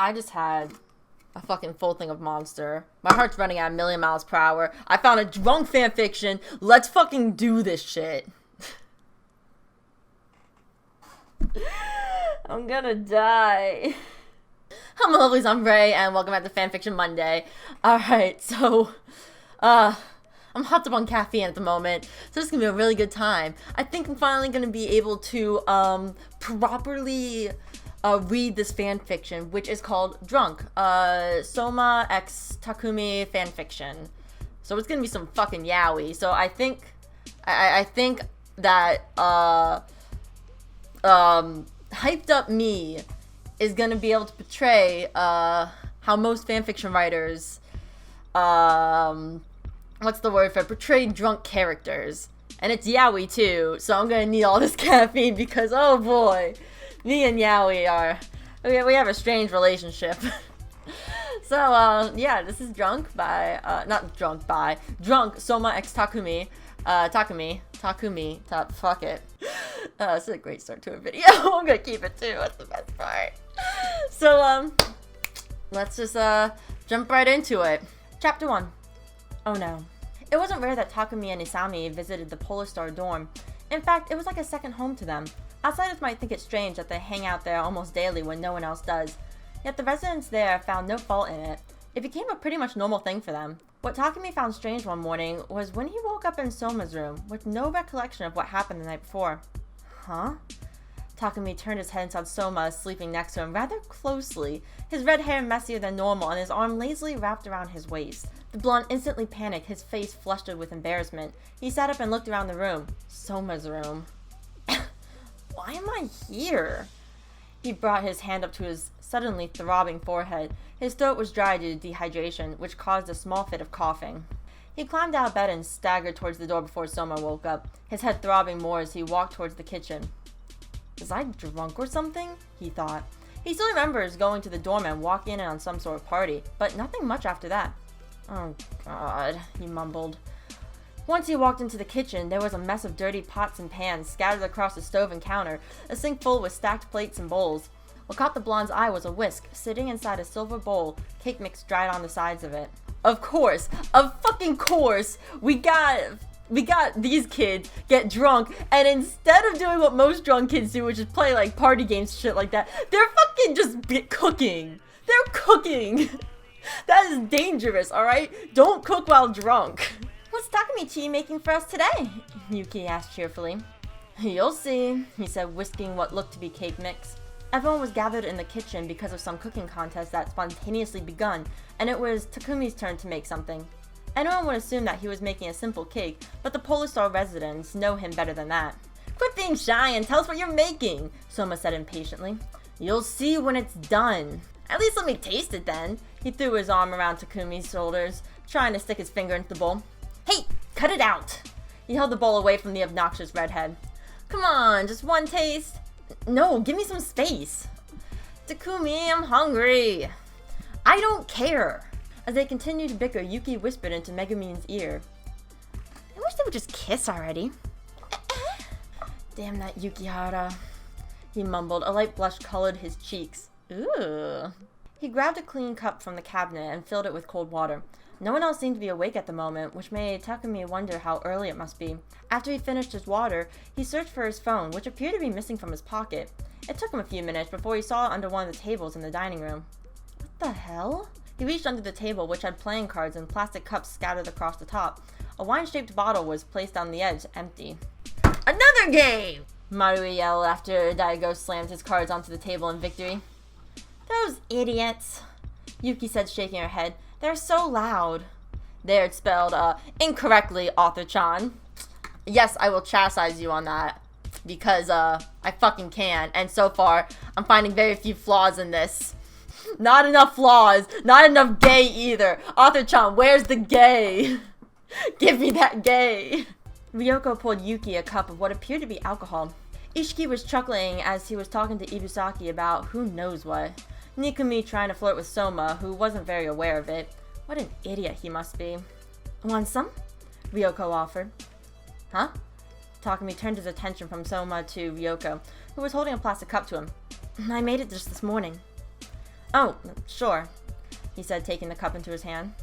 I just had a fucking full thing of Monster. My heart's running at a million miles per hour. I found a drunk fanfiction. Let's fucking do this shit. I'm gonna die. Hello, my lovelies, I'm Ray, and welcome back to Fanfiction Monday. Alright, so, I'm hopped up on caffeine at the moment, so this is gonna be a really good time. I think I'm finally gonna be able to, properly, read this fanfiction, which is called Drunk. Souma x Takumi fanfiction. So it's gonna be some fucking yaoi. So I think that, hyped up me is gonna be able to portray, how most fanfiction writers, what's the word for it? Portray drunk characters. And it's yaoi too, so I'm gonna need all this caffeine because, oh boy, me and yaoi we have a strange relationship. So, yeah, this is Drunk Souma x Takumi. Fuck it. This is a great start to a video. I'm gonna keep it too, that's the best part. So, let's just, jump right into it. Chapter 1. Oh no. It wasn't rare that Takumi and Isami visited the Polar Star dorm. In fact, it was like a second home to them. Outsiders might think it strange that they hang out there almost daily when no one else does. Yet the residents there found no fault in it. It became a pretty much normal thing for them. What Takumi found strange one morning was when he woke up in Souma's room with no recollection of what happened the night before. Huh? Takumi turned his head and saw Souma sleeping next to him rather closely, his red hair messier than normal and his arm lazily wrapped around his waist. The blonde instantly panicked, his face flushed with embarrassment. He sat up and looked around the room. Souma's room. Why am I here? He brought his hand up to his suddenly throbbing forehead. His throat was dry due to dehydration, which caused a small fit of coughing. He climbed out of bed and staggered towards the door before Souma woke up, his head throbbing more as he walked towards the kitchen. Was I drunk or something? He thought. He still remembers going to the dorm and walking in on some sort of party, but nothing much after that. Oh God, he mumbled. Once he walked into the kitchen, there was a mess of dirty pots and pans scattered across the stove and counter, a sink full with stacked plates and bowls. What caught the blonde's eye was a whisk, sitting inside a silver bowl, cake mix dried on the sides of it. Of course, we got these kids get drunk, and instead of doing what most drunk kids do, which is play like party games, shit like that, they're fucking just cooking. They're cooking. That is dangerous, alright? Don't cook while drunk. What's Takumi-chi making for us today? Yuki asked cheerfully. You'll see, he said, whisking what looked to be cake mix. Everyone was gathered in the kitchen because of some cooking contest that spontaneously begun, and it was Takumi's turn to make something. Anyone would assume that he was making a simple cake, but the Polar Star residents know him better than that. Quit being shy and tell us what you're making, Souma said impatiently. You'll see when it's done. At least let me taste it then. He threw his arm around Takumi's shoulders, trying to stick his finger into the bowl. Hey, cut it out! He held the bowl away from the obnoxious redhead. Come on, just one taste. No, give me some space. Takumi, I'm hungry. I don't care. As they continued to bicker, Yuki whispered into Megumin's ear. I wish they would just kiss already. Damn that Yukihara. He mumbled. A light blush colored his cheeks. Ooh. He grabbed a clean cup from the cabinet and filled it with cold water. No one else seemed to be awake at the moment, which made Takumi wonder how early it must be. After he finished his water, he searched for his phone, which appeared to be missing from his pocket. It took him a few minutes before he saw it under one of the tables in the dining room. What the hell? He reached under the table, which had playing cards and plastic cups scattered across the top. A wine-shaped bottle was placed on the edge, empty. Another game! Maru yelled after Daigo slammed his cards onto the table in victory. Those idiots, Yuki said, shaking her head. They're so loud. There, it's spelled, incorrectly, author-chan. Yes, I will chastise you on that. Because, I fucking can. And so far, I'm finding very few flaws in this. Not enough flaws. Not enough gay either. Author-chan, where's the gay? Give me that gay. Ryoko pulled Yuki a cup of what appeared to be alcohol. Ishiki was chuckling as he was talking to Ibusaki about who knows what. Nikumi trying to flirt with Souma, who wasn't very aware of it. What an idiot he must be. Want some? Ryoko offered. Huh? Takumi turned his attention from Souma to Ryoko, who was holding a plastic cup to him. I made it just this morning. Oh, sure, he said, taking the cup into his hand.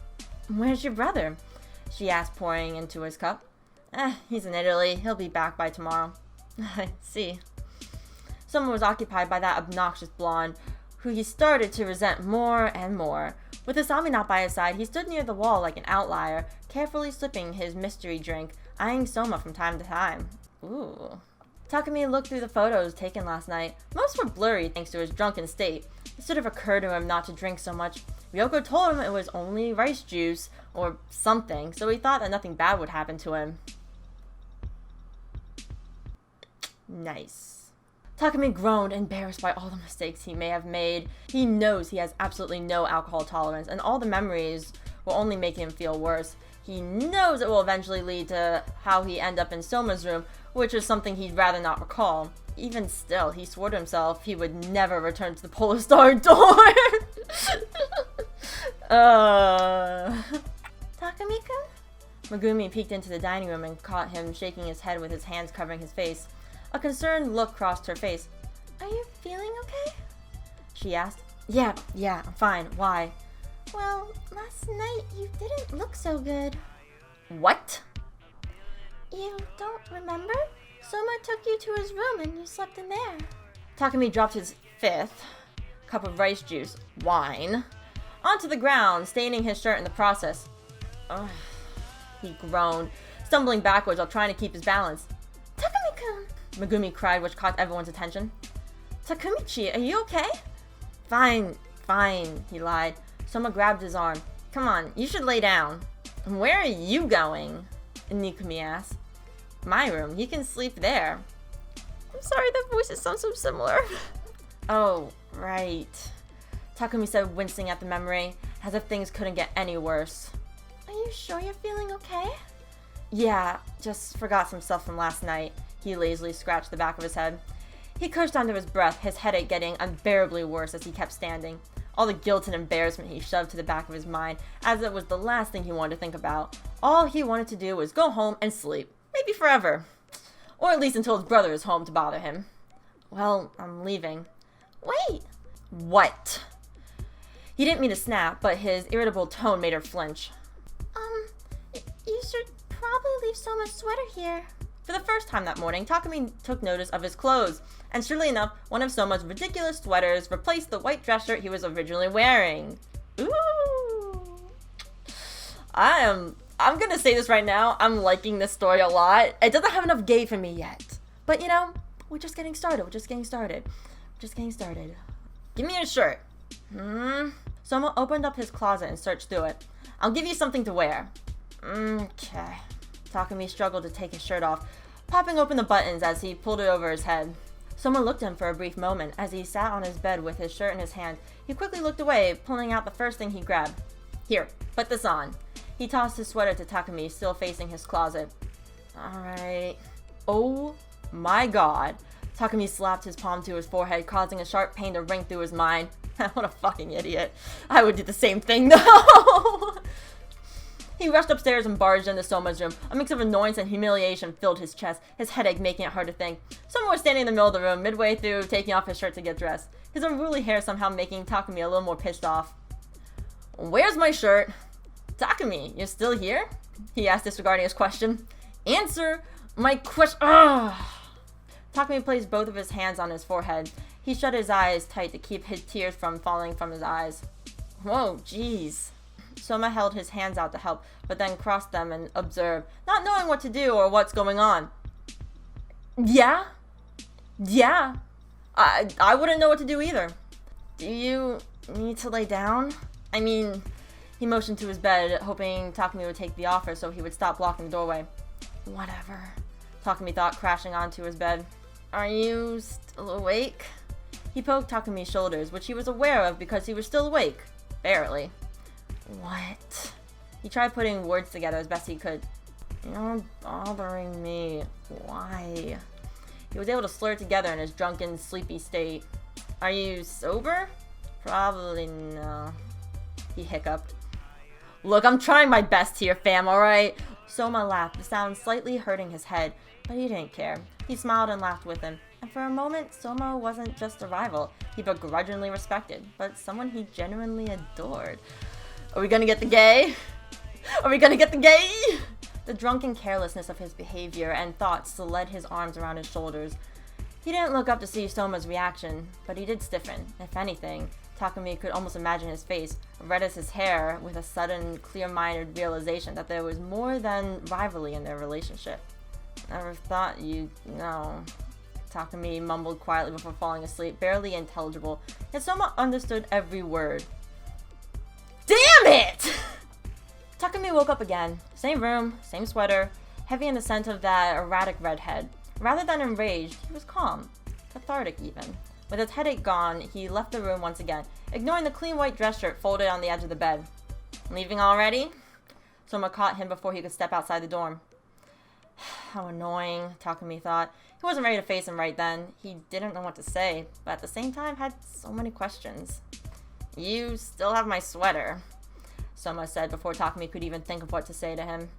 Where's your brother? She asked, pouring into his cup. He's in Italy. He'll be back by tomorrow. I see. Someone was occupied by that obnoxious blonde, who he started to resent more and more. With Asami not by his side, he stood near the wall like an outlier, carefully sipping his mystery drink, eyeing Souma from time to time. Ooh. Takumi looked through the photos taken last night. Most were blurry thanks to his drunken state. It sort of occurred to him not to drink so much. Ryoko told him it was only rice juice or something, so he thought that nothing bad would happen to him. Nice. Takumi groaned, embarrassed by all the mistakes he may have made. He knows he has absolutely no alcohol tolerance, and all the memories will only make him feel worse. He knows it will eventually lead to how he ended up in Souma's room, which is something he'd rather not recall. Even still, he swore to himself he would never return to the Polar Star door. Takumi-kun? Megumi peeked into the dining room and caught him shaking his head with his hands covering his face. A concerned look crossed her face. Are you feeling okay? She asked. Yeah, I'm fine. Why? Well, last night you didn't look so good. What? You don't remember? Souma took you to his room and you slept in there. Takumi dropped his fifth cup of rice juice, wine, onto the ground, staining his shirt in the process. Ugh. He groaned, stumbling backwards while trying to keep his balance. Takumi-kun! Megumi cried, which caught everyone's attention. Takumichi, are you okay? Fine, he lied. Souma grabbed his arm. Come on, you should lay down. Where are you going? Nikumi asked. My room. You can sleep there. I'm sorry, that voices sound so similar. Oh, right. Takumi said, wincing at the memory, as if things couldn't get any worse. Are you sure you're feeling okay? Yeah, just forgot some stuff from last night. He lazily scratched the back of his head. He cursed under his breath, his headache getting unbearably worse as he kept standing. All the guilt and embarrassment he shoved to the back of his mind, as it was the last thing he wanted to think about. All he wanted to do was go home and sleep. Maybe forever. Or at least until his brother is home to bother him. Well, I'm leaving. Wait! What? He didn't mean to snap, but his irritable tone made her flinch. You should probably leave Souma's sweater here. For the first time that morning, Takumi took notice of his clothes, and surely enough, one of Souma's ridiculous sweaters replaced the white dress shirt he was originally wearing. Ooh! I'm gonna say this right now, I'm liking this story a lot. It doesn't have enough gay for me yet. But you know, we're just getting started. Give me your shirt. Souma opened up his closet and searched through it. I'll give you something to wear. Okay. Takumi struggled to take his shirt off, popping open the buttons as he pulled it over his head. Someone looked at him for a brief moment as he sat on his bed with his shirt in his hand. He quickly looked away, pulling out the first thing he grabbed. Here, put this on. He tossed his sweater to Takumi, still facing his closet. Alright. Oh my god. Takumi slapped his palm to his forehead, causing a sharp pain to ring through his mind. What a fucking idiot. I would do the same thing though. He rushed upstairs and barged into Souma's room. A mix of annoyance and humiliation filled his chest, his headache making it hard to think. Souma was standing in the middle of the room, midway through taking off his shirt to get dressed, his unruly hair somehow making Takumi a little more pissed off. Where's my shirt? Takumi, you're still here? He asked, disregarding his question. Answer my question. Takumi placed both of his hands on his forehead. He shut his eyes tight to keep his tears from falling from his eyes. Whoa, jeez. Souma held his hands out to help, but then crossed them and observed, not knowing what to do or what's going on. Yeah? I wouldn't know what to do either. Do you need to lay down? I mean, he motioned to his bed, hoping Takumi would take the offer so he would stop blocking the doorway. Whatever, Takumi thought, crashing onto his bed. Are you still awake? He poked Takumi's shoulders, which he was aware of because he was still awake. Barely. What? He tried putting words together as best he could. You're bothering me. Why? He was able to slur it together in his drunken, sleepy state. Are you sober? Probably no. He hiccuped. Look, I'm trying my best here, fam, alright? Souma laughed, the sound slightly hurting his head, but he didn't care. He smiled and laughed with him. And for a moment, Souma wasn't just a rival he begrudgingly respected, but someone he genuinely adored. Are we gonna get the gay? Are we gonna get the gay? The drunken carelessness of his behavior and thoughts slid his arms around his shoulders. He didn't look up to see Souma's reaction, but he did stiffen. If anything, Takumi could almost imagine his face, red as his hair, with a sudden, clear-minded realization that there was more than rivalry in their relationship. Never thought you'd know. Takumi mumbled quietly before falling asleep, barely intelligible, yet Souma understood every word. Damn it! Takumi woke up again. Same room, same sweater, heavy in the scent of that erratic redhead. Rather than enraged, he was calm, cathartic even. With his headache gone, he left the room once again, ignoring the clean white dress shirt folded on the edge of the bed. Leaving already? Souma caught him before he could step outside the dorm. How annoying, Takumi thought. He wasn't ready to face him right then. He didn't know what to say, but at the same time had so many questions. You still have my sweater, Souma said before Takumi could even think of what to say to him.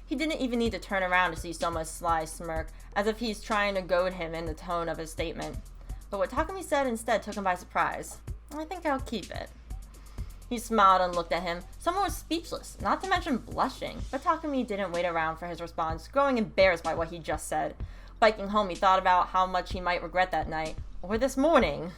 He didn't even need to turn around to see Souma's sly smirk, as if he's trying to goad him in the tone of his statement. But what Takumi said instead took him by surprise. I think I'll keep it. He smiled and looked at him. Souma was speechless, not to mention blushing, but Takumi didn't wait around for his response, growing embarrassed by what he just said. Biking home, he thought about how much he might regret that night, or this morning.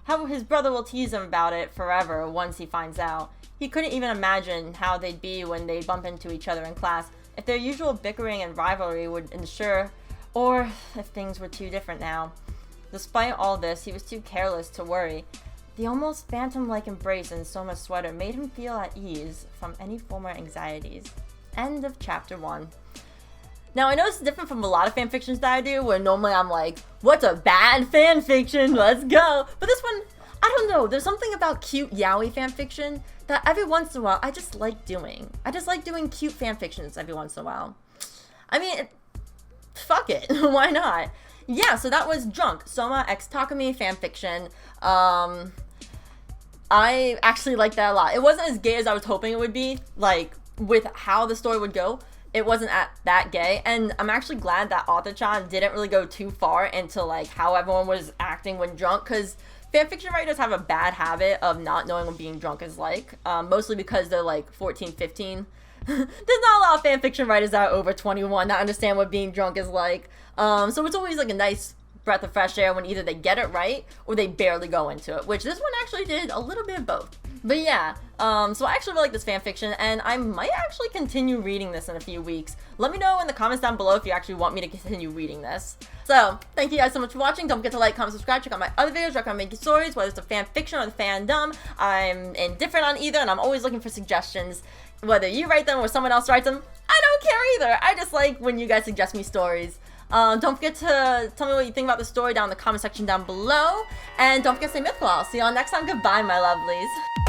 How his brother will tease him about it forever once he finds out. He couldn't even imagine how they'd be when they bump into each other in class, if their usual bickering and rivalry would ensure, or if things were too different now. Despite all this, he was too careless to worry. The almost phantom-like embrace in Souma's sweater made him feel at ease from any former anxieties. End of chapter 1. Now, I know this is different from a lot of fanfictions that I do, where normally I'm like, what's a bad fanfiction? Let's go! But this one, I don't know, there's something about cute yaoi fanfiction that every once in a while I just like doing. I just like doing cute fanfictions every once in a while. I mean, fuck it, why not? Yeah, so that was Drunk, Souma x Takumi fanfiction. I actually liked that a lot. It wasn't as gay as I was hoping it would be, like, with how the story would go. It wasn't that gay, and I'm actually glad that author-chan didn't really go too far into, like, how everyone was acting when drunk, because fanfiction writers have a bad habit of not knowing what being drunk is like, mostly because they're, like, 14, 15. There's not a lot of fanfiction writers that are over 21 that understand what being drunk is like, so it's always, like, a nice breath of fresh air when either they get it right or they barely go into it, which this one actually did a little bit of both. But yeah, so I actually really like this fanfiction, and I might actually continue reading this in a few weeks. Let me know in the comments down below if you actually want me to continue reading this. So, thank you guys so much for watching. Don't forget to like, comment, subscribe, check out my other videos, recommend making stories, whether it's the fanfiction or the fandom. I'm indifferent on either, and I'm always looking for suggestions. Whether you write them or someone else writes them, I don't care either. I just like when you guys suggest me stories. Don't forget to tell me what you think about the story down in the comment section down below. And don't forget to stay mythical. I'll see you all next time. Goodbye, my lovelies.